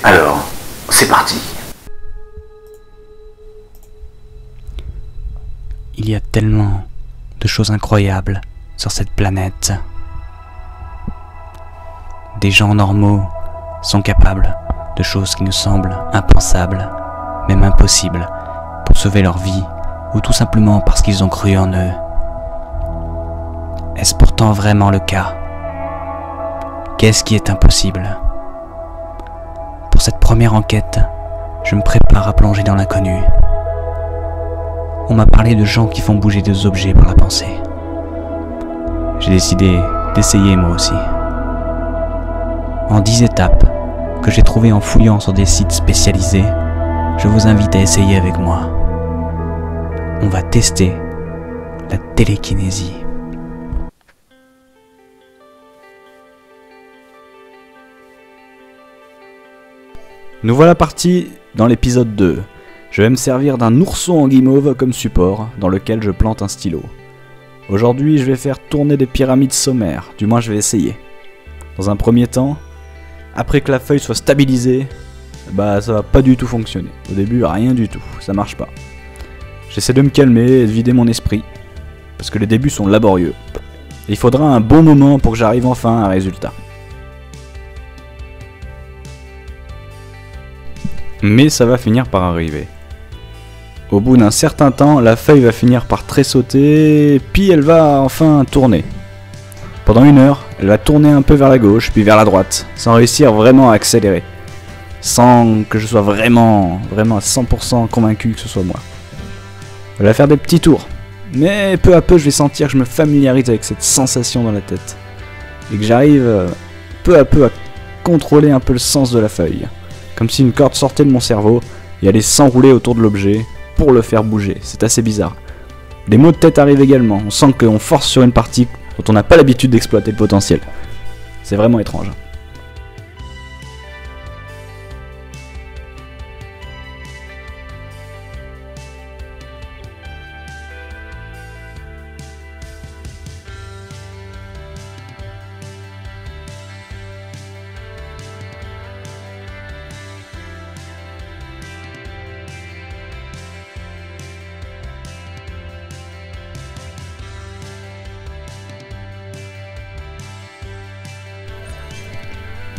Alors, c'est parti. Il y a tellement de choses incroyables sur cette planète. Des gens normaux sont capables de choses qui nous semblent impensables, même impossibles, pour sauver leur vie, ou tout simplement parce qu'ils ont cru en eux. Est-ce pourtant vraiment le cas? Qu'est-ce qui est impossible? Pour cette première enquête, je me prépare à plonger dans l'inconnu. On m'a parlé de gens qui font bouger des objets par la pensée. J'ai décidé d'essayer moi aussi. En 10 étapes que j'ai trouvées en fouillant sur des sites spécialisés, je vous invite à essayer avec moi. On va tester la télékinésie. Nous voilà partis dans l'épisode 2. Je vais me servir d'un ourson en guimauve comme support, dans lequel je plante un stylo. Aujourd'hui, je vais faire tourner des pyramides sommaires, du moins je vais essayer. Dans un premier temps, après que la feuille soit stabilisée, ça va pas du tout fonctionner. Au début, rien du tout, ça marche pas. J'essaie de me calmer et de vider mon esprit, parce que les débuts sont laborieux. Et il faudra un bon moment pour que j'arrive enfin à un résultat. Mais ça va finir par arriver. Au bout d'un certain temps, la feuille va finir par tressauter, puis elle va enfin tourner. Pendant 1 heure, elle va tourner un peu vers la gauche, puis vers la droite, sans réussir vraiment à accélérer. Sans que je sois vraiment à 100% convaincu que ce soit moi. Elle va faire des petits tours, mais peu à peu je vais sentir que je me familiarise avec cette sensation dans la tête. Et que j'arrive peu à peu à contrôler un peu le sens de la feuille. Comme si une corde sortait de mon cerveau et allait s'enrouler autour de l'objet pour le faire bouger. C'est assez bizarre. Des maux de tête arrivent également. On sent qu'on force sur une partie dont on n'a pas l'habitude d'exploiter le potentiel. C'est vraiment étrange.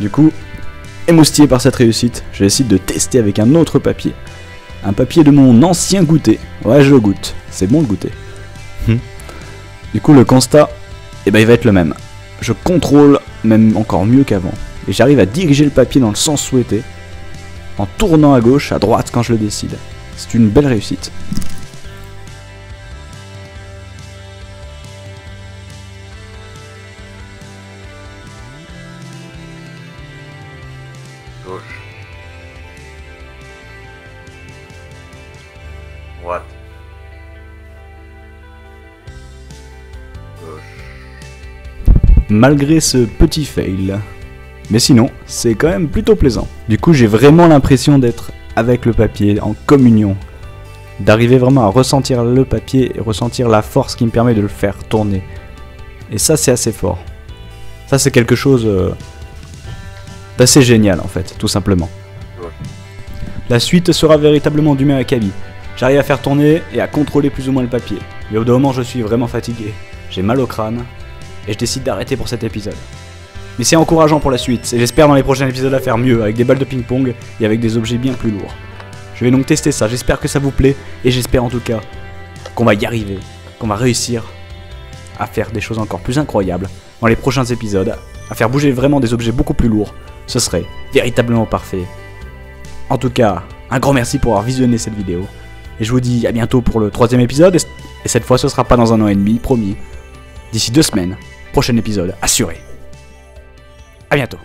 Du coup, émoustillé par cette réussite, je décide de tester avec un autre papier. Un papier de mon ancien goûter. Ouais, je goûte. C'est bon le goûter. Du coup, le constat, il va être le même. Je contrôle, même encore mieux qu'avant. Et j'arrive à diriger le papier dans le sens souhaité, en tournant à gauche, à droite quand je le décide. C'est une belle réussite. Gauche. Droite. Gauche. Malgré ce petit fail. Mais sinon, c'est quand même plutôt plaisant. Du coup, j'ai vraiment l'impression d'être avec le papier, en communion. D'arriver vraiment à ressentir le papier et ressentir la force qui me permet de le faire tourner. Et ça, c'est assez fort. Ça, c'est quelque chose d'assez génial, en fait, tout simplement. La suite sera véritablement du Mercalli. J'arrive à faire tourner et à contrôler plus ou moins le papier. Mais au bout d'un moment, je suis vraiment fatigué. J'ai mal au crâne. Et je décide d'arrêter pour cet épisode. Mais c'est encourageant pour la suite, et j'espère dans les prochains épisodes à faire mieux, avec des balles de ping-pong et avec des objets bien plus lourds. Je vais donc tester ça, j'espère que ça vous plaît, et j'espère en tout cas qu'on va y arriver, qu'on va réussir à faire des choses encore plus incroyables dans les prochains épisodes, à faire bouger vraiment des objets beaucoup plus lourds. Ce serait véritablement parfait. En tout cas, un grand merci pour avoir visionné cette vidéo, et je vous dis à bientôt pour le 3e épisode, et cette fois ce sera pas dans 1 an et demi, promis. D'ici 2 semaines, prochain épisode, assuré. A bientôt.